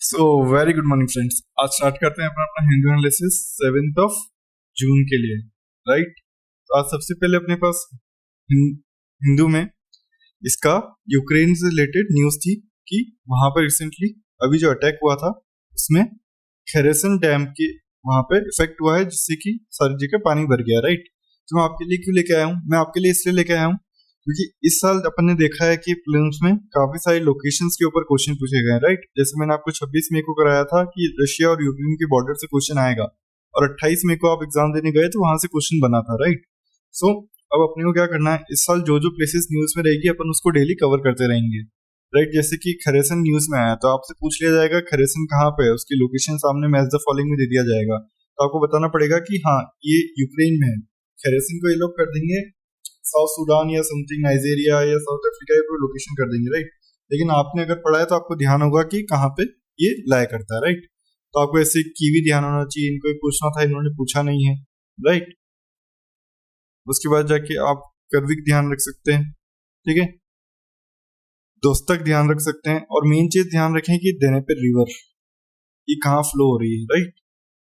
So very good morning friends. आज start करते हैं अपना अपना हिंदू एनालिसिस 7 जून के लिए। राइट, तो आज सबसे पहले अपने पास हिंदू में इसका यूक्रेन से रिलेटेड न्यूज थी कि वहां पर रिसेंटली अभी जो अटैक हुआ था उसमें खेरेसन डैम के वहां पे इफेक्ट हुआ है, जिससे कि सारी जगह पानी भर गया। राइट, तो मैं आपके लिए क्यों लेके आया हूँ? मैं आपके लिए इसलिए लेके आया हूँ क्योंकि इस साल अपन ने देखा है कि प्रीलिम्स में काफी सारी लोकेशंस के ऊपर क्वेश्चन पूछे गए। राइट, जैसे मैंने आपको 26 मई को कराया था कि रशिया और यूक्रेन के बॉर्डर से क्वेश्चन आएगा, और 28 मई को आप एग्जाम देने गए तो वहां से क्वेश्चन बना था। राइट, सो अब अपने को क्या करना है, इस साल जो जो प्लेसेस न्यूज में रहेगी अपन उसको डेली कवर करते रहेंगे। राइट, जैसे कि खरेसन न्यूज में आया तो आपसे पूछ लिया जाएगा खरेसन कहाँ पे है, उसकी लोकेशन सामने मैच द फॉलोइंग में दे दिया जाएगा, तो आपको बताना पड़ेगा कि हाँ ये यूक्रेन में है। खरेसन को ये लोग कर देंगे साउथ सूडान या समथिंग, नाइजीरिया या साउथ अफ्रीका या कोई लोकेशन कर देंगे। राइट, लेकिन आपने अगर पढ़ा है तो आपको ध्यान होगा कि कहाँ पे ये लाया करता है। राइट, तो आपको ऐसे की भी ध्यान होना चाहिए, इनको पूछना था, इन्होंने पूछा नहीं है। राइट, उसके बाद जाके आप कर्विक ध्यान रख सकते हैं, ठीक है, दोस्तक ध्यान रख सकते हैं, और मेन चीज ध्यान रखें कि देने पे रिवर ये कहाँ फ्लो हो रही है। राइट,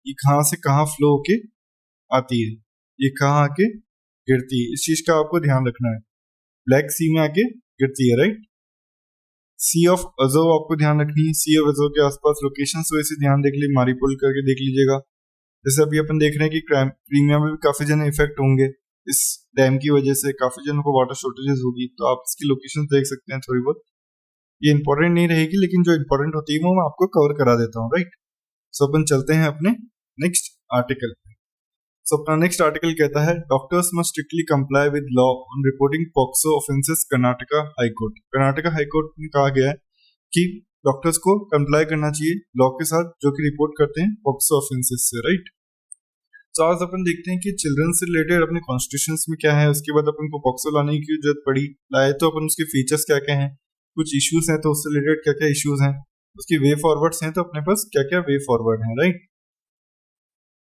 ये कहाँ से कहाँ फ्लो होके आती है, ये कहाँ आके गिरती है, इस चीज का आपको ध्यान रखना है। ब्लैक सी में आके गिरती है। राइट, सी ऑफ अजोव आपको ध्यान रखनी है, सी ऑफ अजोव के आसपास लोकेशन वैसे ध्यान देख लीजिए, मारीपुल करके देख लीजिएगा। जैसे अभी अपन देख रहे हैं कि क्रीमिया में भी काफी जन इफेक्ट होंगे इस डैम की वजह से, काफी जनों को वाटर शॉर्टेजेस होगी, तो आप इसकी लोकेशन देख सकते हैं थोड़ी बहुत। ये इंपॉर्टेंट नहीं रहेगी, लेकिन जो इंपॉर्टेंट होती है वो मैं आपको कवर करा देता हूँ। राइट, सो अपन चलते हैं अपने नेक्स्ट आर्टिकल पे। सो अपना नेक्स्ट आर्टिकल कहता है doctors must strictly comply with law on reporting POCSO offences, Karnataka high court. Karnataka high court में कहा गया है कि डॉक्टर्स को कंप्लाई करना चाहिए लॉ के साथ जो कि रिपोर्ट करते हैं पॉक्सो ऑफेंसेस से। राइट, तो आज अपन देखते हैं कि चिल्ड्रन से रिलेटेड अपने कॉन्स्टिट्यूशन में क्या है, उसके बाद अपन को पॉक्सो लाने की जरूरत पड़ी, लाए तो अपन उसके फीचर्स क्या क्या हैं, कुछ इश्यूज हैं तो उससे रिलेटेड क्या क्या इश्यूज हैं, उसकी वे फॉरवर्ड्स हैं तो अपने पास क्या क्या वे फॉरवर्ड है। राइट,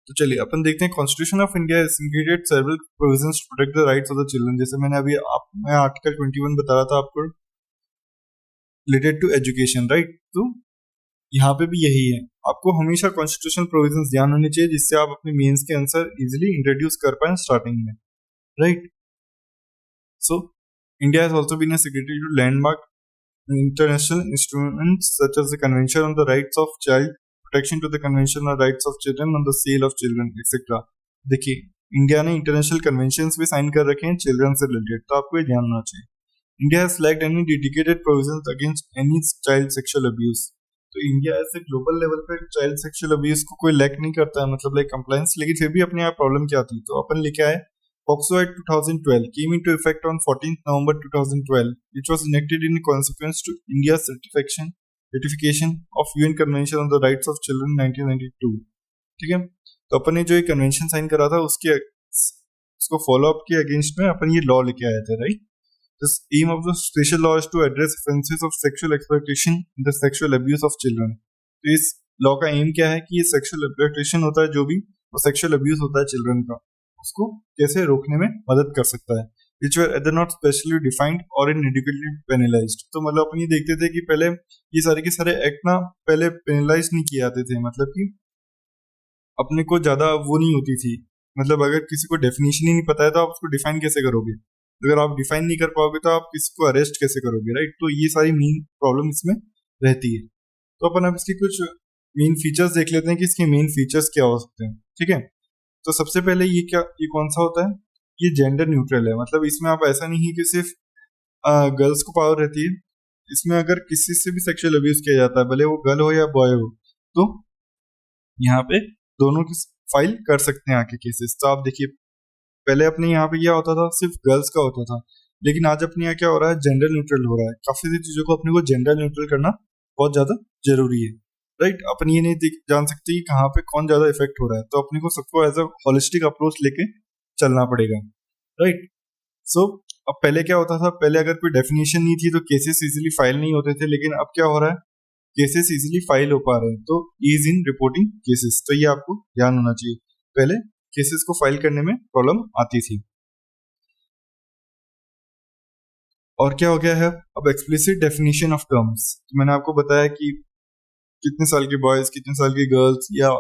तो चलिए अपन देखते हैं। Constitution of India has included several provisions to protect the rights of the children। जैसे मैंने अभी मैं आर्टिकल 21 बता रहा था आपको रिलेटेड टू एजुकेशन। राइट, तो यहाँ पे भी यही है, आपको हमेशा कॉन्स्टिट्यूशनल प्रोविजंस ध्यान होने चाहिए जिससे आप अपने मेंस के आंसर इजीली इंट्रोड्यूस कर पाए स्टार्टिंग में। Right, so India has also been a signatory to landmark international instruments such as the Convention on the Rights of Child, Protection to the Convention on the Rights of Children, on the Sale of Children, etc। देखिए, India ने international convention भी sign कर रखे हैं children से related, तो आपको ये ध्यान होना चाहिए। India has flagged any dedicated provisions against any child sexual abuse. तो इंडिया ऐसे ग्लोबल लेवल पे चाइल्ड सेक्सुअल अब्यूज को कोई लैक नहीं करता है, मतलब लाइक कंप्लायंस, लेकिन फिर भी अपने यहाँ प्रॉब्लम क्या आती है, तो अपन लेके आए POCSO Act 2012 came into effect on 14th November 2012, which was enacted in consequence to India's ratification of UN Convention on the Rights of Children 1992। ठीक है, तो अपन ने जो ये कन्वेंशन साइन करा था उसको फॉलो अप के अगेंस्ट में अपन ये लॉ लेके आए थे। Right, the aim of the special law is to address offenses of sexual exploitation and the sexual abuse of children। तो इस लॉ का एम क्या है कि ये सेक्सुअल एक्सप्लॉयटेशन होता है जो भी, और सेक्सुअल अब्यूज होता है चिल्ड्रन का, उसको कैसे रोकने में मदद कर सकता है, which were either not specially defined or inadequately penalized। तो मतलब अपन ये देखते थे कि पहले ये सारे के सारे एक्ट ना पहले पेनलाइज नहीं किए जाते थे, मतलब कि अपने को ज्यादा वो नहीं होती थी, मतलब अगर किसी को डेफिनेशन ही नहीं पता है तो आप उसको डिफाइन कैसे करोगे, अगर आप डिफाइन नहीं कर पाओगे तो आप किसी को अरेस्ट कैसे करोगे। राइट, तो ये सारी मेन प्रॉब्लम इसमें रहती है। तो अपन अब इसके कुछ मेन फीचर्स देख लेते हैं कि इसके मेन फीचर्स क्या हो सकते हैं। ठीक है, तो सबसे पहले ये कौन सा होता है, ये जेंडर न्यूट्रल है, मतलब इसमें आप ऐसा नहीं है कि सिर्फ गर्ल्स को पावर रहती है, इसमें अगर किसी से भी सेक्सुअल अब्यूज किया जाता है, भले वो गर्ल हो या बॉय हो, तो यहाँ पे दोनों की फाइल कर सकते हैं आके केसेस। तो आप देखिए, पहले अपने यहाँ पे क्या होता था, सिर्फ गर्ल्स का होता था, लेकिन आज अपने यहाँ क्या हो रहा है, जेंडर न्यूट्रल हो रहा है। काफी सारी चीजों को अपने को जेंडर न्यूट्रल करना बहुत ज्यादा जरूरी है। राइट, अपन ये नहीं जान सकते कि कहाँ पे कौन ज्यादा इफेक्ट हो रहा है, तो अपने को सबको एज अ होलिस्टिक अप्रोच लेके चलना पड़ेगा। राइट, सो अब पहले क्या होता था, पहले अगर कोई डेफिनेशन नहीं थी तो केसेस इजीली फाइल नहीं होते थे, लेकिन अब क्या हो रहा है, केसेस इजीली फाइल हो पा रहे हैं, तो ईज इन रिपोर्टिंग केसेस। तो ये आपको ध्यान होना चाहिए, पहले केसेस को फाइल करने में प्रॉब्लम आती थी। और क्या हो गया है अब, एक्सप्लिसिट डेफिनेशन ऑफ टर्म्स। तो मैंने आपको बताया कि कितने साल के बॉयज, कितने साल की गर्ल्स, या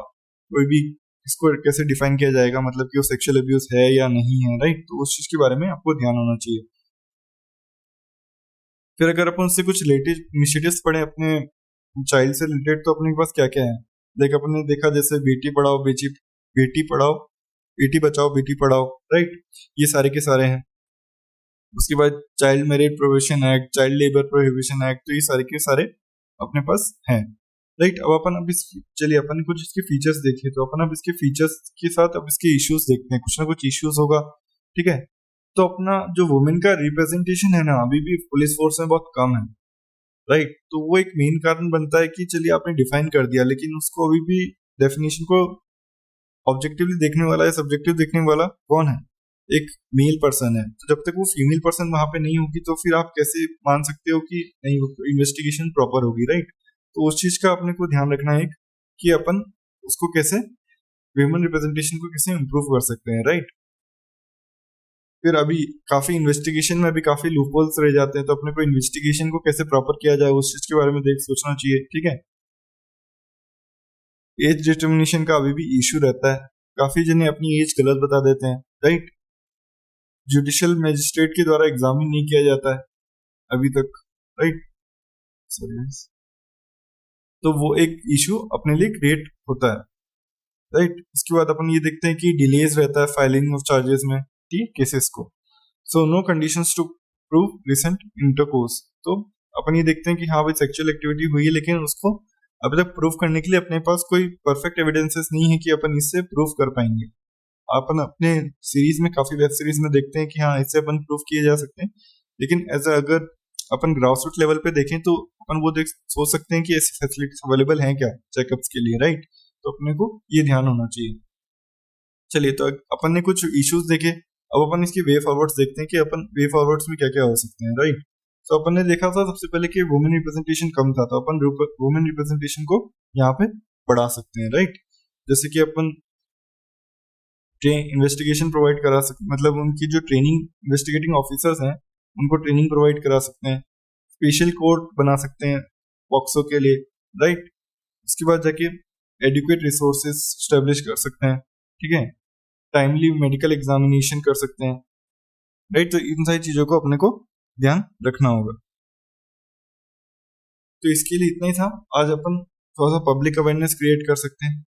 कोई भी, इसको कैसे डिफाइन किया जाएगा, मतलब कि वो सेक्सुअल अब्यूज है या नहीं है, राइट। तो उस चीज के बारे में आपको ध्यान होना चाहिए। फिर अगर अपन उससे कुछ रिलेटेड इनिशिएटिव्स पढ़े अपने चाइल्ड से रिलेटेड, तो अपने पास क्या क्या है। देख, अपने देखा जैसे बेटी पढ़ाओ बेटी पढ़ाओ, बेटी बचाओ बेटी पढ़ाओ, राइट, ये सारे के सारे हैं। उसके बाद child marriage prohibition act, child labour prohibition act, तो ये सारे के सारे अपने पास हैं, राइट। अब अपन अब इस चलिए अपन कुछ इसके फीचर्स देखिए। तो अपन अब इसके फीचर्स के साथ अब इसके इश्यूज देखते हैं, कुछ ना कुछ इश्यूज होगा, ठीक है। तो अपना जो वुमेन का रिप्रेजेंटेशन है ना, अभी भी पुलिस फोर्स में बहुत कम है, राइट। तो वो एक मेन कारण बनता है कि चलिए आपने डिफाइन कर दिया, लेकिन उसको अभी भी डेफिनेशन को ऑब्जेक्टिवली देखने वाला या सब्जेक्टिव देखने वाला कौन है, एक मेल पर्सन है। तो जब तक वो फीमेल पर्सन वहां पे नहीं होगी, तो फिर आप कैसे मान सकते हो कि नहीं, इन्वेस्टिगेशन प्रॉपर होगी, राइट। तो उस चीज का अपने को ध्यान रखना है कि अपन उसको कैसे, ह्यूमन रिप्रेजेंटेशन को कैसे इम्प्रूव कर सकते हैं, राइट। फिर अभी काफी इन्वेस्टिगेशन में अभी काफी लूपहोल्स रह जाते हैं, तो अपने को इन्वेस्टिगेशन को कैसे प्रॉपर किया जाए उस चीज के बारे में देख सोचना चाहिए, ठीक है। एज डिटर्मिनेशन का अभी भी इशू रहता है, काफी जने अपनी एज गलत बता देते हैं, राइट। जुडिशियल मजिस्ट्रेट के द्वारा एग्जामिन नहीं किया जाता है अभी तक, राइट। तो वो एक इशू अपने लिए क्रिएट होता है, राइट। उसके बाद अपन ये देखते हैं कि डिलेज रहता है फाइलिंग ऑफ चार्जेस में, ठीक, केसेस को। So no conditions to prove recent intercourse. तो अपन ये देखते हैं कि हाँ भाई सेक्सुअल एक्टिविटी हुई है, लेकिन उसको अभी तक प्रूव करने के लिए अपने पास कोई परफेक्ट एविडेंसेस नहीं है कि अपन इससे प्रूव कर पाएंगे। अपन अपने सीरीज में, काफी वेब सीरीज में देखते हैं कि हाँ इससे अपन प्रूव किए जा सकते हैं, लेकिन एज अगर अपन ग्राउंड रूट लेवल पे देखें तो अपन वो देख सोच सकते हैं कि ऐसी फैसिलिटीज अवेलेबल हैं क्या चेकअप्स के लिए, राइट। तो अपने को ये ध्यान होना चाहिए। चलिए, तो अपन ने कुछ इश्यूज देखे, अब अपन इसके वे फॉरवर्ड्स देखते हैं कि अपन वे फॉरवर्ड्स में क्या क्या हो सकते हैं, राइट। तो अपन ने देखा था सबसे पहले कि वुमेन रिप्रेजेंटेशन कम था, तो अपन वुमेन रिप्रेजेंटेशन को यहाँ पे बढ़ा सकते हैं, राइट। जैसे कि अपन इन्वेस्टिगेशन प्रोवाइड करा सकते, मतलब उनकी जो ट्रेनिंग इन्वेस्टिगेटिंग ऑफिसर्स हैं उनको ट्रेनिंग प्रोवाइड करा सकते हैं, स्पेशल कोर्ट बना सकते हैं पॉक्सो के लिए, राइट। उसके बाद जाके एडुकेट रिसोर्सेज स्टेब्लिश कर सकते हैं, ठीक है। टाइमली मेडिकल एग्जामिनेशन कर सकते हैं, राइट। तो इन सारी चीजों को अपने को ध्यान रखना होगा। तो इसके लिए इतना ही था। आज अपन थोड़ा सा पब्लिक अवेयरनेस क्रिएट कर सकते हैं,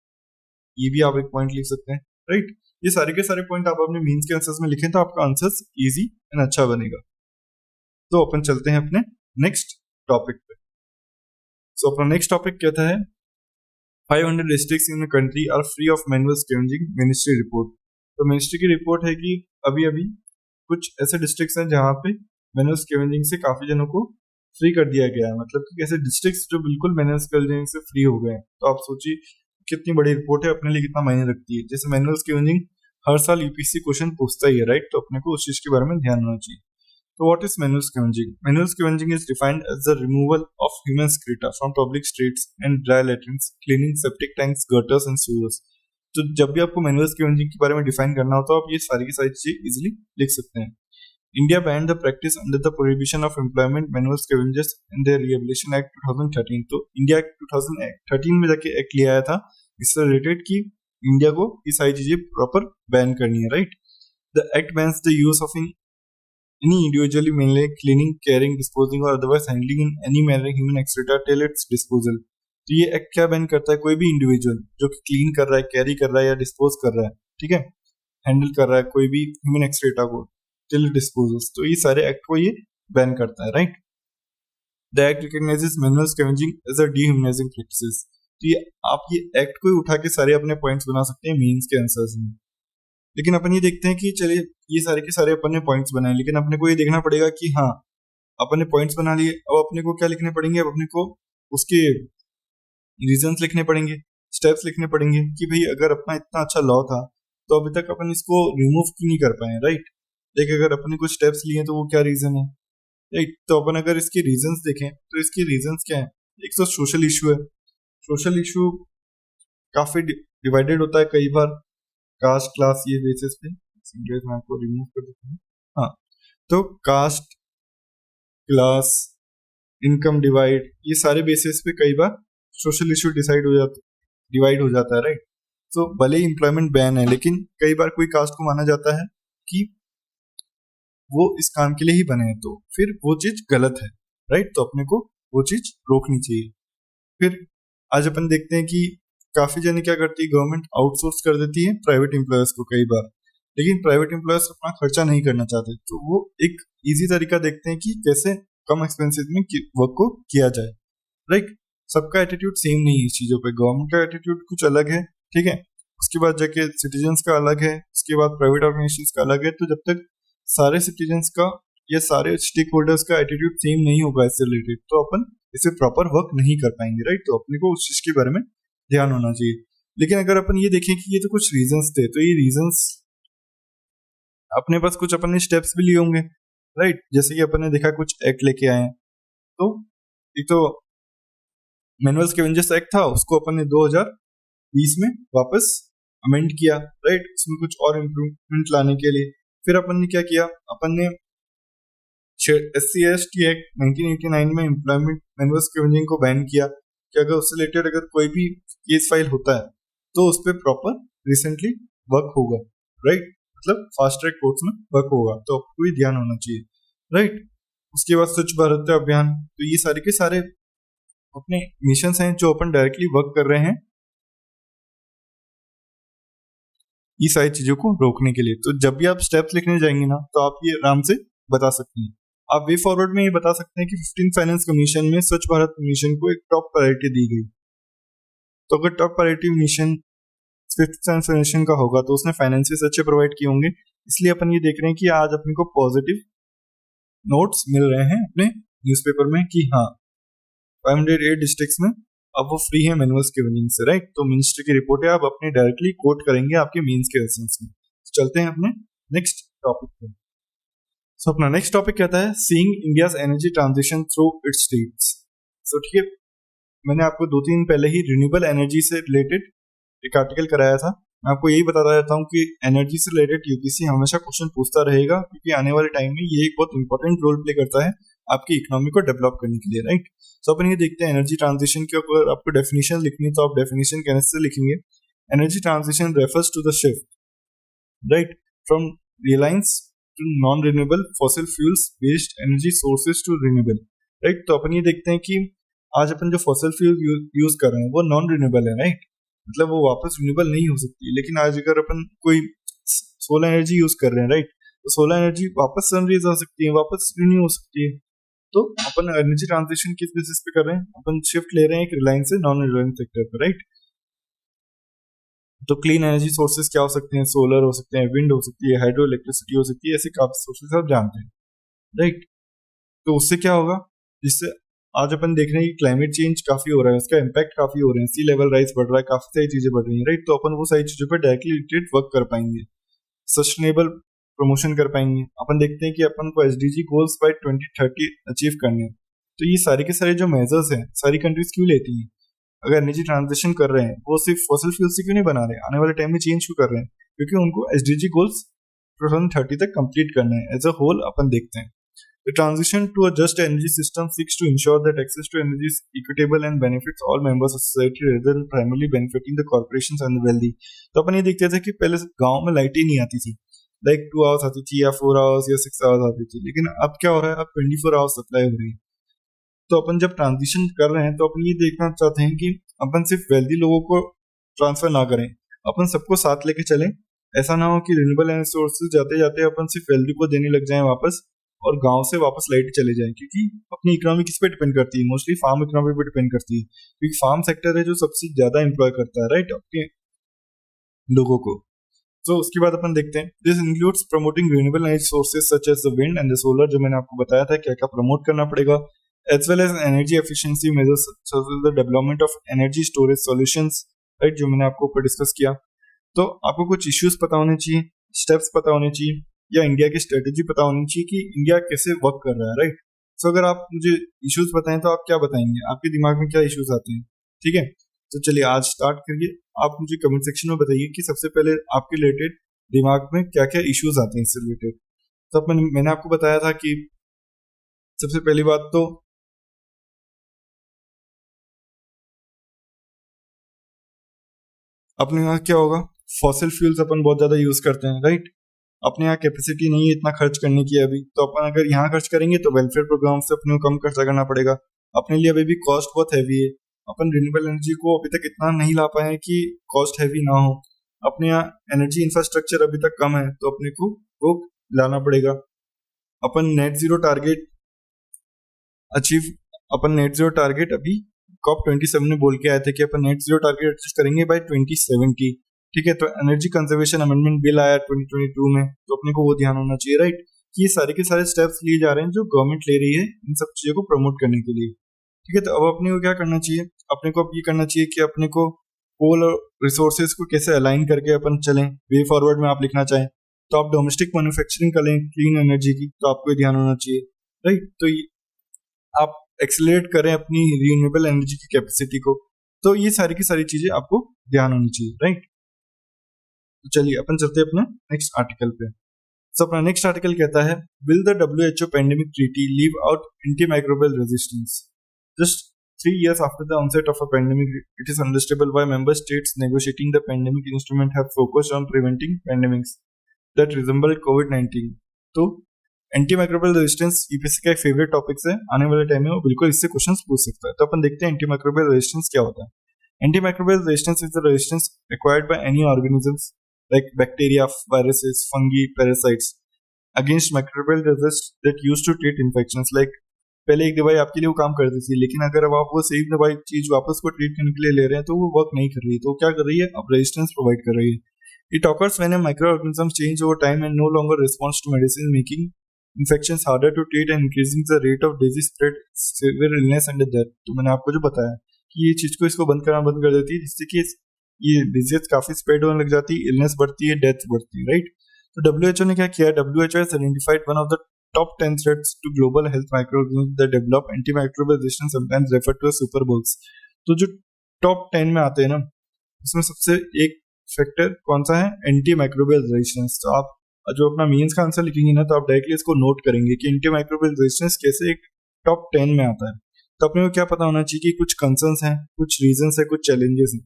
ये भी आप एक पॉइंट लिख सकते हैं, राइट। ये सारे के सारे पॉइंट आप अपने मीन्स के आंसर्स में लिखें तो आपका आंसर्स इजी एंड अच्छा बनेगा। तो अपन चलते हैं अपने नेक्स्ट टॉपिक पे। सो अपना नेक्स्ट टॉपिक कहता है 500 districts in the country are free of manual scavenging, ministry report. तो मिनिस्ट्री की रिपोर्ट है कि अभी अभी कुछ ऐसे डिस्ट्रिक्ट्स हैं जहाँ पे मैनुअल स्कैवेंजिंग से काफी जनों को फ्री कर दिया गया है, मतलब कि ऐसे डिस्ट्रिक्ट्स जो बिल्कुल मैनुअल स्कैवेंजिंग से फ्री हो गए हैं। तो आप सोचिए कितनी बड़ी रिपोर्ट है, अपने लिए कितना मायने रखती है। जैसे मैनुअल स्कैवेंजिंग हर साल यूपीएससी क्वेश्चन पूछता ही है, राइट। तो अपने को उस चीज के बारे में ध्यान होना चाहिए। So what is manual scavenging? Manual scavenging is defined as the removal of human excreta from public streets and dry latrines, cleaning septic tanks, gutters and sewers. तो जब भी आपको मैनुअल स्कैवेंजिंग के बारे में डिफाइन करना हो तो आप ये सारी की सारी चीजें इजीली लिख सकते हैं। India banned the practice under the Prohibition of Employment Manual Scavengers in their Rehabilitation Act 2013। तो इंडिया 2013 में जाके एक्ट लिया आया था इससे रिलेटेड कि इंडिया को ये सारी चीजें प्रॉपर बैन करनी है, right. The act bans the use of any individually mainly cleaning, carrying, disposing or otherwise handling in any manner human excreta till its disposal। तो ये एक्ट क्या बैन करता है, कोई भी इंडिविजुअल जो क्लीन कर रहा है, कैरी कर रहा है या डिस्पोज कर रहा है, ठीक है, हैंडल कर रहा है कोई भी ह्यूमन एक्सक्रीटा को टिल डिस्पोजल, तो ये सारे एक्ट को ये बैन करता है, right. The act recognizes manual scavenging as a dehumanizing practices. तो ये आप ये एक्ट को उठा के सारे अपने पॉइंट्स बना सकते हैं मीन्स के आंसर्स में। लेकिन अपन ये देखते हैं कि चलिए ये सारे के सारे अपन ने पॉइंट्स बनाए, लेकिन अपने को ये देखना पड़ेगा कि हाँ अपन ने पॉइंट्स बना लिए, अब अपने को क्या लिखने पड़ेंगे, अब अपने को उसके रीजंस लिखने पड़ेंगे, स्टेप्स लिखने पड़ेंगे कि भाई अगर अपना इतना अच्छा लॉ था तो अभी तक अपन इसको रिमूव क्यों नहीं कर पाए, राइट। देखिए अगर अपन ने कुछ स्टेप्स लिए तो वो क्या रीजन है, राइट। तो अपन अगर इसके रीजंस देखें तो इसके रीजंस क्या है। एक तो सोशल इशू है, सोशल इशू काफी डिवाइडेड होता है कई बार कास्ट क्लास ये बेसिस पे, मैं आपको रिमूव कर देता हूँ। हाँ, तो कास्ट क्लास इनकम डिवाइड ये सारे बेसिस पे कई बार सोशल इशू डिवाइड हो जाता है, राइट। तो भले ही एम्प्लॉयमेंट बैन है, लेकिन कई बार कोई कास्ट को माना जाता है कि वो इस काम के लिए ही बने हैं, तो फिर वो चीज गलत है, राइट। तो अपने को वो चीज रोकनी चाहिए। फिर आज अपन देखते हैं कि काफी जने क्या करती है, गवर्नमेंट आउटसोर्स कर देती है प्राइवेट एम्प्लॉयर्स को कई बार, लेकिन प्राइवेट एम्प्लॉयर्स अपना खर्चा नहीं करना चाहते, तो वो एक इजी तरीका देखते हैं कि कैसे कम एक्सपेंसिव में वर्क को किया जाए, राइट। सबका एटीट्यूड सेम नहीं है इस चीजों पे, गवर्नमेंट का एटीट्यूड कुछ अलग है, ठीक है। उसके बाद जाके सिटीजन्स का अलग है, उसके बाद प्राइवेट ऑर्गेनाइजेशंस का अलग है। तो जब तक सारे सिटीजन्स का या सारे स्टेक होल्डर्स का एटीट्यूड सेम नहीं होगा इससे रिलेटेड, तो अपन इसे प्रॉपर वर्क नहीं कर पाएंगे, राइट। तो अपने को उस चीज के बारे में ध्यान होना चाहिए। लेकिन अगर अपन ये देखें कि ये तो कुछ रीजंस थे, तो ये रीजंस अपने पास कुछ अपन ने स्टेप्स भी लिए होंगे, राइट। जैसे कि अपन ने देखा कुछ एक्ट लेके आए हैं, तो एक तो मैनुअल स्कैवेंजर्स एक्ट था, उसको अपन ने 2020 में वापस अमेंड किया, राइट, उसमें कुछ और इम्प्रूवमेंट लाने के लिए। फिर अपन ने क्या किया, अपन ने SC/ST एक्ट 1989 में एम्प्लॉयमेंट मैनुअल स्कैवेंजिंग को बैन किया कि अगर उससे रिलेटेड अगर कोई भी केस फाइल होता है तो उस पर प्रॉपर रिसेंटली वर्क होगा, राइट, मतलब फास्ट ट्रैक कोर्ट्स में वर्क होगा। तो आपको भी ध्यान होना चाहिए, राइट। उसके बाद स्वच्छ भारत अभियान, तो ये सारे के सारे अपने मिशंस हैं जो अपन डायरेक्टली वर्क कर रहे हैं ये सारी चीजों को रोकने के लिए। तो जब भी आप स्टेप्स लिखने जाएंगे ना, तो आप ये आराम से बता सकते हैं। आप वे फॉरवर्ड में ये बता सकते हैं कि 15 फाइनेंस कमीशन में स्वच्छ भारत मिशन को एक टॉप प्रायोरिटी दी गई। तो अगर top priority mission 5th finance का होगा तो उसने फाइनेंसेस अच्छे प्रोवाइड किए होंगे, इसलिए अपन ये देख रहे हैं कि आज अपने को पॉजिटिव नोट्स मिल रहे हैं अपने न्यूज़पेपर में कि हाँ 508 डिस्ट्रिक्ट्स में अब वो फ्री है मैनुअल स्कैवेंजिंग से, राइट। तो मिनिस्टर की रिपोर्ट है, आप अपने डायरेक्टली कोट करेंगे आपके मेंस के क्वेश्चंस में। तो चलते हैं अपने नेक्स्ट टॉपिक पे। सो अपना नेक्स्ट टॉपिक कहता है seeing India's energy transition through its states. So ठीक है, मैंने आपको 2-3 पहले ही रिन्यूएबल एनर्जी से रिलेटेड एक आर्टिकल कराया था। मैं आपको यही बताता रहता हूँ कि एनर्जी से रिलेटेड यूपीएससी हमेशा क्वेश्चन पूछता रहेगा, क्योंकि आने वाले टाइम में ये एक बहुत इंपॉर्टेंट रोल प्ले करता है आपकी इकोनॉमी को डेवलप करने के लिए, राइट। सो अपन ये देखते हैं एनर्जी ट्रांजिशन की अगर आपको डेफिनेशन लिखनी है तो आप डेफिनेशन कैसे लिखेंगे। Energy transition refers to the shift, right, from reliance to non renewable fossil fuels based energy sources to renewable, right. तो अपन ये देखते हैं कि आज अपन जो फॉसिल फ्यूल यूज कर रहे हैं वो नॉन रिन्यूएबल है, राइट, मतलब वो वापस रिन्यूएबल नहीं हो सकती। लेकिन आज अगर अपन कोई सोलर एनर्जी यूज कर रहे हैं, राइट, तो सोलर एनर्जी वापस सनरेज आ सकती है, वापस रिन्यू हो सकती है। तो अपन एनर्जी ट्रांजिशन किस बेसिस पे कर रहे हैं, अपन शिफ्ट ले रहे हैं एक रिलायंस से नॉन रिलायंस सेक्टर पर, राइट। तो क्लीन एनर्जी सोर्सेज क्या हो सकते हैं, सोलर हो सकते हैं, विंड हो सकती है, हाइड्रो इलेक्ट्रिसिटी हो सकती है, ऐसे काफी सोर्सेज आप जानते हैं, राइट। तो उससे क्या होगा, जिससे आज अपन देख रहे हैं कि क्लाइमेट चेंज काफी हो रहा है, उसका इम्पैक्ट काफी हो रहे हैं, सी लेवल राइज बढ़ रहा है, काफी सारी चीजें बढ़ रही हैं, राइट। तो अपन वो सारी चीजों पर डायरेक्टली रिलेटेड वर्क कर पाएंगे, सस्टेनेबल प्रमोशन कर पाएंगे। अपन देखते हैं कि अपन को एसडीजी गोल्स बाय 2030 अचीव करने हैं, तो ये सारे के सारे जो मेजर्स हैं सारी कंट्रीज क्यों लेती हैं। अगर एनर्जी ट्रांजिशन कर रहे हैं वो सिर्फ फॉसिल फ्यूल से क्यों नहीं बना रहे, आने वाले टाइम में चेंज क्यों कर रहे हैं, क्योंकि उनको एसडीजी गोल्स 2030 तक कंप्लीट करने हैं। एज अ होल अपन देखते हैं the transition to a just energy system seeks to ensure that access to energy is equitable and benefits all members of society rather than primarily benefiting the corporations and the wealthy। तो अपन ये देखते थे कि पहले गांव में light ही नहीं आती थी, लाइक 2 आवर्स आती थी या 4 आवर्स या 6 आवर्स आती थी, लेकिन अब क्या हो रहा है, अब 24 आवर्स सप्लाई हो रही है। तो अपन जब ट्रांजिशन कर रहे हैं तो अपन ये देखना चाहते हैं कि अपन सिर्फ वेल्दी लोगों को ट्रांसफर ना करें, अपन सबको साथ लेके चलें। ऐसा ना हो कि रिन्यूएबल एनर्जी सोर्सेज जाते जाते अपन सिर्फ वेल्दी को देने लग जाएं वापस, और गांव से वापस लाइट चले जाए, क्योंकि अपनी इकोनॉमी किस पे डिपेंड करती है, मोस्टली फार्म इकोनॉमी पे डिपेंड करती है, क्योंकि फार्म सेक्टर है जो सबसे ज्यादा एम्प्लॉय करता है, राइट, अपने लोगों को। तो उसके बाद अपन देखते हैं this includes promoting renewable energy sources such as the wind and the solar, जो मैंने आपको बताया था क्या क्या प्रमोट करना पड़ेगा, as well as energy efficiency measures such as the development of energy storage solutions, right, जो मैंने आपको ऊपर डिस्कस किया। तो आपको कुछ इश्यूज पता होने चाहिए, स्टेप्स पता होने चाहिए, या इंडिया की स्ट्रेटेजी पता होनी चाहिए कि इंडिया कैसे वर्क कर रहा है, राइट। सो अगर आप मुझे इश्यूज बताएं तो आप क्या बताएंगे, आपके दिमाग में क्या इश्यूज आते हैं, ठीक है। तो चलिए आज स्टार्ट करिए, आप मुझे कमेंट सेक्शन में बताइए कि सबसे पहले आपके रिलेटेड दिमाग में क्या क्या इश्यूज आते हैं इससे रिलेटेड। तो मैंने आपको बताया था कि सबसे पहली बात तो अपने यहाँ क्या होगा, फॉसिल फ्यूल्स अपन बहुत ज़्यादा यूज़ करते हैं, राइट। अपने यहाँ कैपेसिटी नहीं है इतना खर्च करने की अभी, तो अपन अगर यहाँ खर्च करेंगे तो वेलफेयर प्रोग्राम से अपने को कम खर्चा करना पड़ेगा। अपने लिए अभी भी कॉस्ट बहुत हैवी है, अपन रिन्यूएबल एनर्जी को अभी तक इतना नहीं ला पाए हैं कि कॉस्ट हैवी ना हो। अपने यहाँ एनर्जी इंफ्रास्ट्रक्चर अभी तक कम है, तो अपने को वो लाना पड़ेगा। अपन नेट जीरो टारगेट अचीव अपन नेट जीरो टारगेट अभी COP27 में बोल के आए थे कि अपन नेट जीरो टारगेट अचीव करेंगे बाय 2070। ठीक है, तो एनर्जी कंजर्वेशन अमेंडमेंट बिल आया 2022 में, तो अपने को वो ध्यान होना चाहिए, राइट, कि ये सारे के सारे स्टेप्स लिए जा रहे हैं जो गवर्नमेंट ले रही है इन सब चीजों को प्रमोट करने के लिए। ठीक है, तो अब अपने को क्या करना चाहिए, अपने को अब ये करना चाहिए कि अपने को कोल और रिसोर्सेज को कैसे अलाइन करके अपन चलें। वे फॉरवर्ड में आप लिखना चाहें तो आप डोमेस्टिक मैन्युफैक्चरिंग करें क्लीन एनर्जी की, तो आपको ये ध्यान होना चाहिए, राइट। तो आप एक्सेलरेट करें अपनी रिन्यूएबल एनर्जी की कैपेसिटी को, तो ये सारी की सारी चीजें आपको ध्यान होनी चाहिए, राइट। तो चलिए अपन चलते हैं अपने नेक्स्ट आर्टिकल पे। सो अपना नेक्स्ट आर्टिकल कहता है, will the WHO pandemic treaty leave out antimicrobial resistance? Just 3 years after the onset of a pandemic, it is understandable why member states negotiating the pandemic instrument have focused on preventing pandemics that resemble COVID-19. तो antimicrobial resistance UPSC का एक favourite topic है, आने वाले time में वो बिल्कुल इससे क्वेश्चंस पूछ सकता है। तो अपन देखते हैं एंटीमाइक्रोबियल रेजिस्टेंस क्या होता है। Antimicrobial resistance is the resistance acquired by any organisms like bacteria, viruses, fungi, parasites against microbial disease that used to treat infections. Like पहले एक दवाई आपके लिए वो काम करती थी, लेकिन अगर अब आप वो सेम दवाई चीज वापस को ट्रीट करने के लिए ले रहे हैं तो वो वर्क नहीं कर रही है, तो क्या कर रही है, अब रेजिस्टेंस प्रोवाइड कर रही है। It occurs when a microorganism change over time and no longer response to medicine, making infections harder to treat and increasing the rate of disease spread, severe illness and death. तो मैंने आपको जो बताया कि ये चीज को इसको बंद करना बंद कर देती है, जिससे कि ये डिजीज काफी स्प्रेड होने लग जाती है, इलनेस बढ़ती है, डेथ बढ़ती है, राइट। तो WHO ने क्या किया, WHO has identified one of the top 10 threats to global health microorganisms that develop antimicrobial resistance, sometimes referred to as superbugs। तो जो टॉप 10 में आते हैं ना, उसमें सबसे एक फैक्टर कौन सा है, एंटीमाइक्रोबियल रेजिस्टेंस। तो आप जो अपना मीन्स का आंसर लिखेंगे ना, तो आप डायरेक्टली इसको नोट करेंगे कि एंटीमाइक्रोबियल रेजिस्टेंस कैसे एक टॉप 10 में आता है। तो अपने को क्या पता होना चाहिए कि कुछ कंसर्न्स हैं, कुछ रीजंस है, कुछ चैलेंजेस हैं।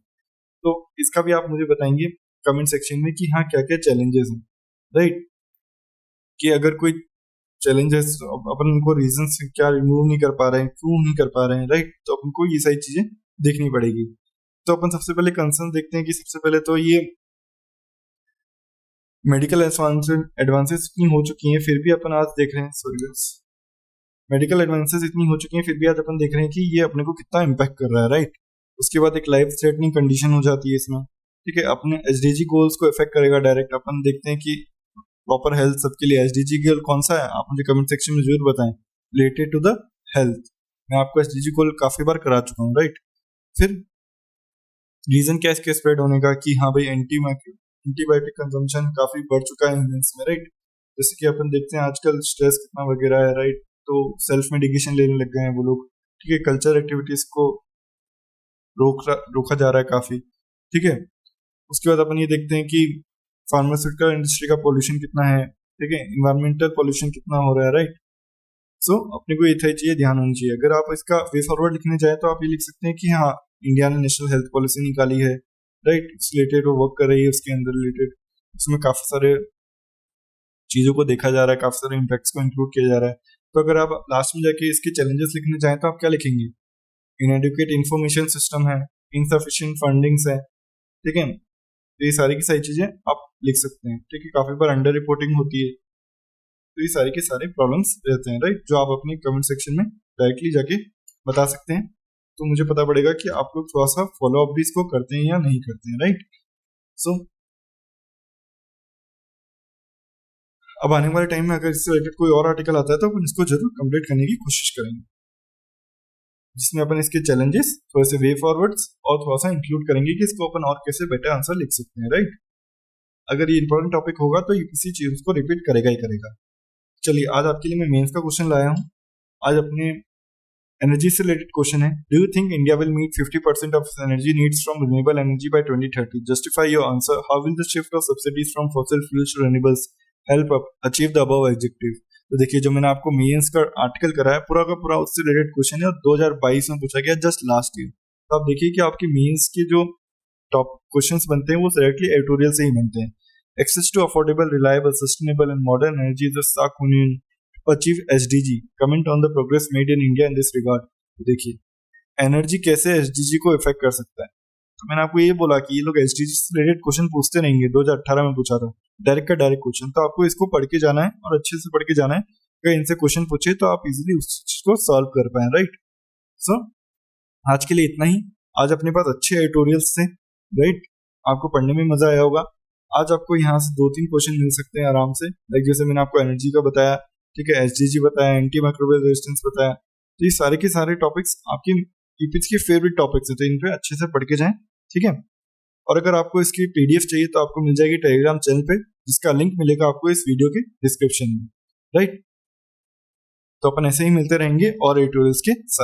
तो इसका भी आप मुझे बताएंगे कमेंट सेक्शन में कि हाँ क्या क्या चैलेंजेस हैं, राइट। कि अगर कोई चैलेंजेस अपन उनको रीजंस क्या रिमूव नहीं कर पा रहे हैं, क्यों नहीं कर पा रहे हैं, राइट, तो अपन को ये सारी चीजें देखनी पड़ेगी। तो अपन सबसे पहले कंसर्न देखते हैं कि सबसे पहले तो ये मेडिकल एडवांसेस इतनी हो चुकी हैं, फिर भी अपन आज देख रहे हैं, सॉरी, मेडिकल एडवांसेस इतनी हो चुकी हैं फिर भी आज अपन देख रहे हैं कि ये अपने को कितना इम्पैक्ट कर रहा है, राइट। उसके बाद एक लाइफ थ्रेटनिंग कंडीशन हो जाती है इसमें, ठीक है, अपने एसडीजी गोल्स को इफेक्ट करेगा डायरेक्ट। अपन देखते हैं कि प्रॉपर हेल्थ सबके लिए एसडीजी गोल कौन सा है, आप मुझे कमेंट सेक्शन में जरूर बताएं, रिलेटेड टू द हेल्थ। मैं आपको एसडीजी गोल काफी बार करा चुका हूँ, राइट। फिर रीजन क्या है इसके स्प्रेड होने का, कि हाँ भाई एंटीबायोटिक कंजम्पशन काफी बढ़ चुका है ह्यूमंस में, राइट। जैसे कि अपन देखते हैं आजकल स्ट्रेस कितना वगैरह है, राइट, तो सेल्फ मेडिकेशन लेने लग गए हैं वो लोग, ठीक है। कल्चर एक्टिविटीज को रोका जा रहा है काफी, ठीक है। उसके बाद अपन ये देखते हैं कि फार्मास्यूटिकल इंडस्ट्री का पोल्यूशन कितना है, ठीक है, इन्वायरमेंटल पोल्यूशन कितना हो रहा है, राइट। सो अपने को ये चाहिए ध्यान होनी चाहिए। अगर आप इसका वे फॉरवर्ड लिखने जाए तो आप ये लिख सकते हैं कि हाँ इंडिया ने नेशनल हेल्थ पॉलिसी निकाली है, राइट, इस रिलेटेड वो वर्क कर रही है, उसके अंदर रिलेटेड उसमें काफी सारे चीजों को देखा जा रहा है, काफी सारे इम्पैक्ट्स को इंक्लूड किया जा रहा है। तो अगर आप लास्ट में जाके इसके चैलेंजेस लिखने जाए तो आप क्या लिखेंगे, इनएडुकेट इंफॉर्मेशन सिस्टम है, इनसफिशिएंट फंडिंग्स है, ठीक है। तो ये सारी की सारी चीजें आप लिख सकते हैं, ठीक है। काफी बार अंडर रिपोर्टिंग होती है, तो ये सारे के सारे प्रॉब्लम्स रहते हैं, राइट, जो आप अपने कमेंट सेक्शन में डायरेक्टली जाके बता सकते हैं। तो मुझे पता पड़ेगा कि आप लोग थोड़ा सा फॉलो अप भी इसको करते हैं या नहीं करते हैं, राइट। सो अब आने वाले टाइम में अगर इससे रिलेटेड कोई और आर्टिकल आता है तो अपन इसको जरूर कंप्लीट करने की कोशिश करेंगे, जिसमें अपन इसके चैलेंजेस थोड़े से वे फॉरवर्ड्स और थोड़ा सा इंक्लूड करेंगे कि इसको अपन और कैसे बेटर आंसर लिख सकते हैं, राइट। अगर ये इंपॉर्टेंट टॉपिक होगा तो किसी चीज को रिपीट करेगा ही करेगा। चलिए आज आपके लिए मैं मेंस का क्वेश्चन लाया हूँ। आज अपने एनर्जी से रिलेटेड क्वेश्चन है, do you think India will meet 50% of energy needs from renewable energy by 2030? Justify your answer. How will the shift of subsidies from fossil fuels to renewables help achieve the above objective? तो देखिए जो मैंने आपको mains का article कराया पूरा का पूरा उससे रिलेटेड क्वेश्चन है और 2022 में पूछा गया, जस्ट लास्ट ईयर। तो आप देखिए कि आपके मेंस के जो टॉप क्वेश्चंस बनते हैं वो डायरेक्टली एडिटोरियल से ही बनते हैं। Access to affordable, reliable, sustainable and modern energy is the SAARC union to achieve SDG. Comment on the progress made in India in this regard. देखिए एनर्जी कैसे एसडीजी को इफेक्ट कर सकता है। तो मैंने आपको ये बोला कि ये लोग एसडीजी से रिलेटेड क्वेश्चन पूछते रहेंगे। 2018 में पूछा था डायरेक्ट का डायरेक्ट क्वेश्चन, तो आपको इसको पढ़ के जाना है और अच्छे से पढ़ के जाना है। अगर इनसे क्वेश्चन पूछे तो आप इजीली उस चीज को सॉल्व कर पाए, राइट। सो आज के लिए इतना ही। आज अपने पास अच्छे एडिटोरियल्स थे, राइट। आपको पढ़ने में मजा आया होगा। आज आपको यहाँ से 2-3 क्वेश्चन मिल सकते हैं आराम से, लाइक जैसे मैंने आपको एनर्जी का बताया, ठीक है, एसडीजी बताया, एंटी माइक्रोबियल रेजिस्टेंस बताया। तो ये सारे के सारे टॉपिक्स आपकी यूपीएससी के फेवरेट टॉपिक्स हैं, तो इन पे अच्छे से पढ़ के जाएं, ठीक है। और अगर आपको इसकी पीडीएफ चाहिए तो आपको मिल जाएगी टेलीग्राम चैनल पे, जिसका लिंक मिलेगा आपको इस वीडियो के डिस्क्रिप्शन में, राइट। तो अपन ऐसे ही मिलते रहेंगे और एडिटोरियल्स के साथ।